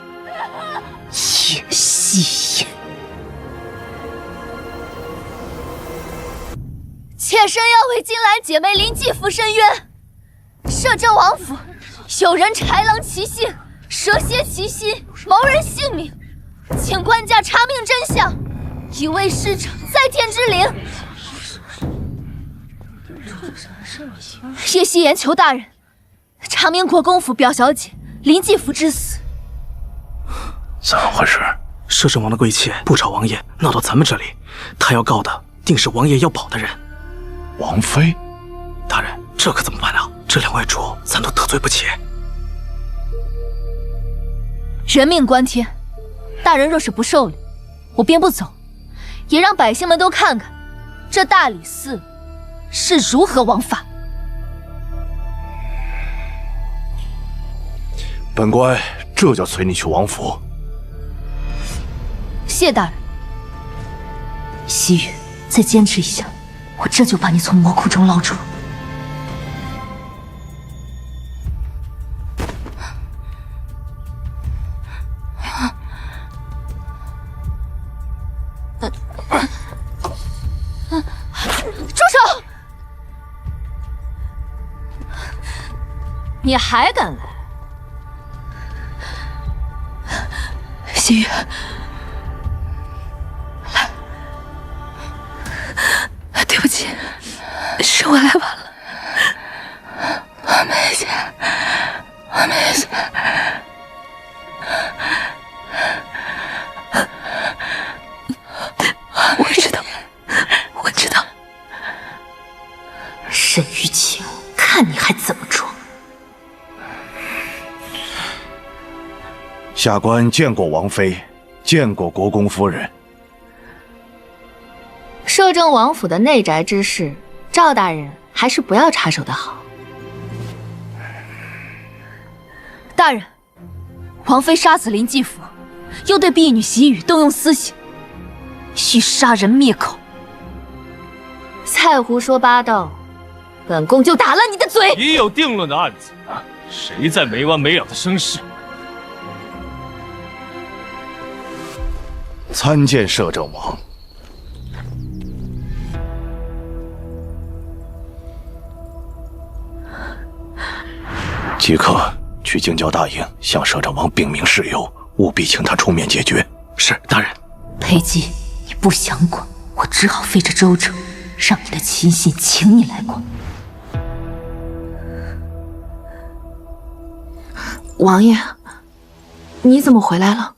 叶夕颜。妾身要为金兰姐妹林继福申冤。摄政王府有人豺狼其性，蛇蝎其心，谋人性命，请官家查明真相，以为使者在天之灵。叶夕颜求大人查明国公府表小姐林继福之死。怎么回事？摄政王的贵妾不找王爷，闹到咱们这里，他要告的定是王爷要保的人。王妃，大人，这可怎么办啊？这两位主咱都得罪不起。人命关天，大人若是不受理，我便不走，也让百姓们都看看这大理寺是如何枉法。本官这就随你去王府。谢大人。西域，再坚持一下，我这就把你从魔窟中捞出。住手！你还敢来？西域，对不起，是我来晚了。我没钱，我没钱。我知道，我知道。沈玉清，看你还怎么装！下官见过王妃，见过国公夫人。摄政王府的内宅之事，赵大人还是不要插手的好。大人，王妃杀死林继福，又对婢女喜雨动用私刑，需杀人灭口。再胡说八道，本宫就打了你的嘴！已有定论的案子，谁在没完没了的生事？参见摄政王。即刻去京郊大营向摄政王禀明事由，务必请他出面解决。是，大人。裴姬，你不想管，我只好废着周折，让你的亲信请你来管。王爷，你怎么回来了？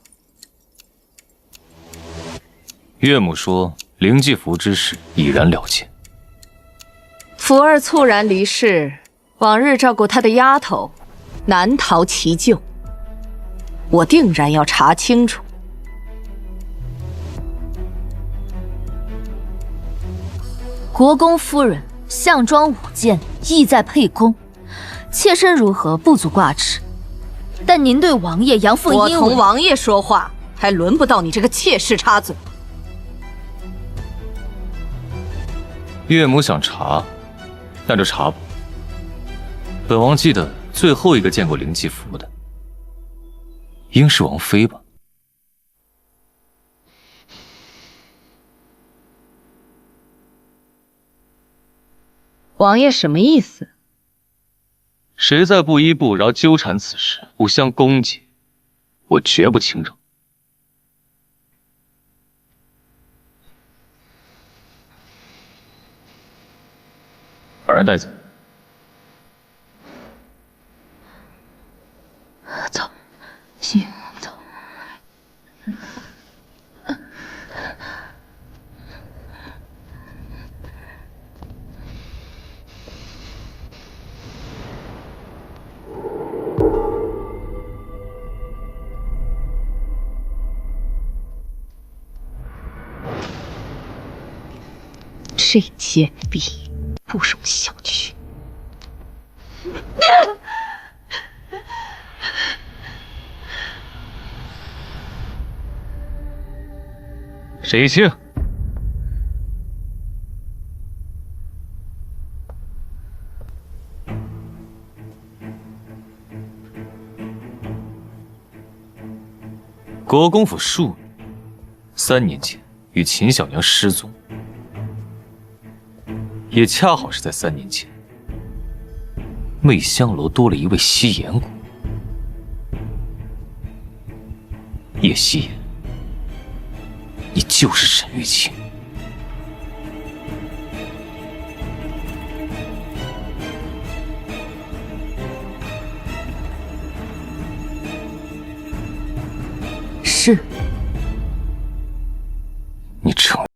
岳母说林继福之事已然了结。福儿猝然离世，往日照顾他的丫头难逃其咎，我定然要查清楚。国公夫人项庄舞剑，意在沛公，妾身如何不足挂齿？但您对王爷阳奉阴违，我同王爷说话，还轮不到你这个妾室插嘴。岳母想查，那就查吧。本王记得最后一个见过林继福的，应是王妃吧？王爷什么意思？谁在不依不饶纠缠此事，不相攻讦，我绝不轻饶。把人带走。走，行，走。这贱婢不容小觑。沈玉清，国公府庶女3年前与秦小娘失踪，也恰好是在3年前，媚香楼多了一位西颜姑。叶夕颜，你就是沈玉清。是。你承认？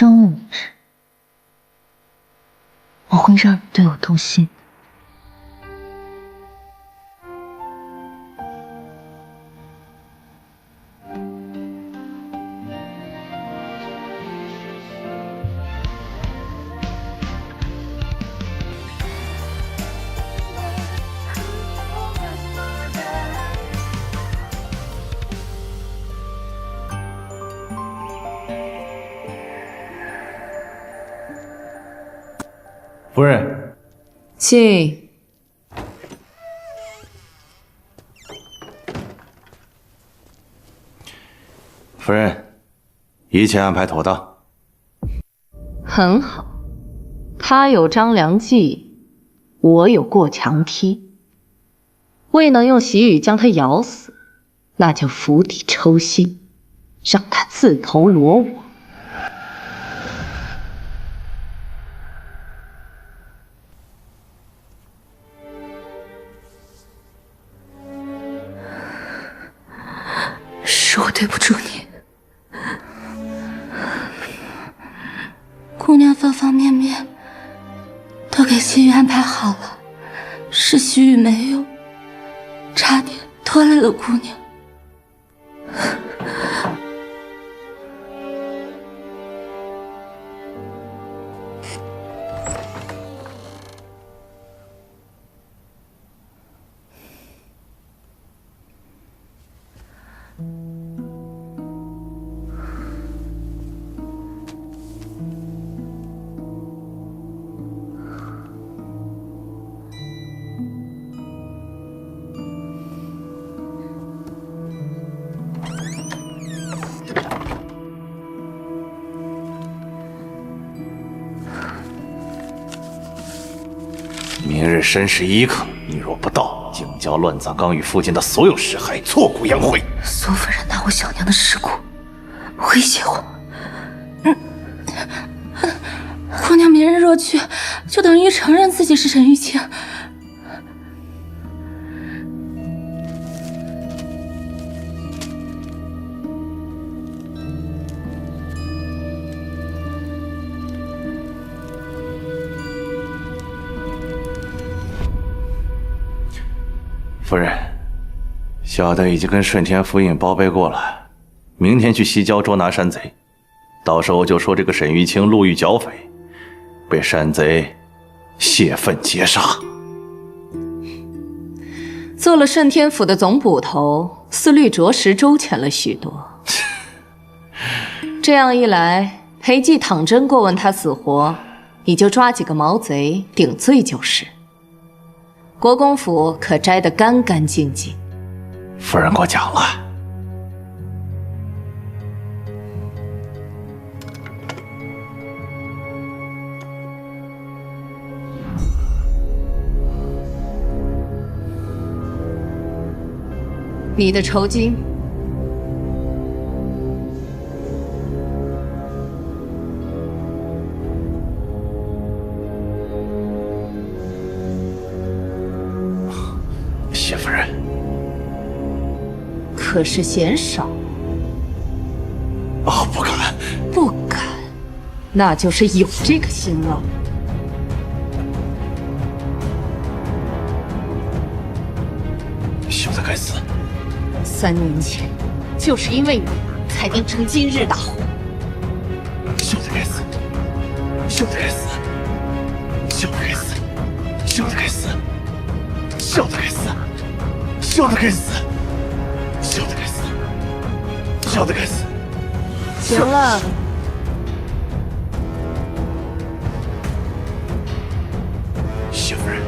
真无知，我会让你对我动心。夫人，进。夫人，一切安排妥当。很好，他有张良计，我有过墙梯。未能用习语将他咬死，那就釜底抽薪，让他自投罗网。是我对不住你，姑娘方方面面都给西域安排好了，是西域没有，差点拖累了姑娘。明日申时一刻，你若不到，竟将乱葬岗与附近的所有尸骸挫骨扬灰。苏夫人拿我小娘的尸骨威胁我，姑娘明日若去，就等于承认自己是沈玉清。夫人，小的已经跟顺天府尹报备过了，明天去西郊捉拿山贼，到时候就说这个沈玉清路遇剿匪，被山贼泄愤劫杀。做了顺天府的总捕头，思虑着实周全了许多。这样一来，裴寂倘真过问他死活，你就抓几个毛贼顶罪就是。国公府可摘得干干净净。夫人过奖了。你的酬金。谢夫人。可是嫌少。哦，不敢。不敢，那就是有这个心了。小子该死！3年前，就是因为你，才酿成今日大祸。小子该死！小子该死！小子该死！小子该死！小子该死！小子该死！小子该死！小子该死！行了。谢夫人。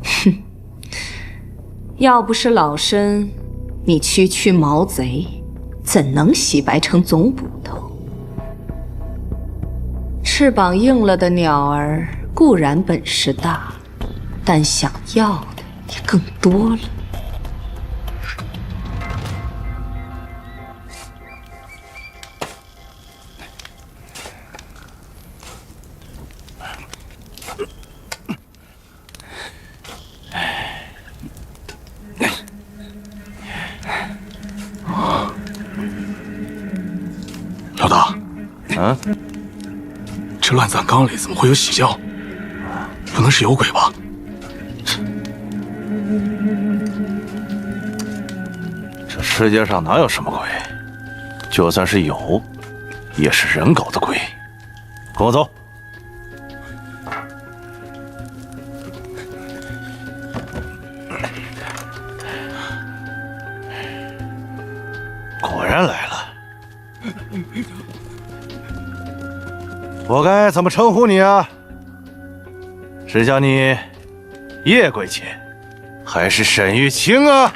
哼，要不是老身，你区区毛贼，怎能洗白成总捕头？翅膀硬了的鸟儿固然本事大，但想要的也更多了。老大，嗯，这乱葬岗里怎么会有喜轿？不能是有鬼吧？这世界上哪有什么鬼？就算是有，也是人搞的鬼。跟我走。果然来了。我该怎么称呼你啊？是叫你叶贵卿，还是沈玉清啊？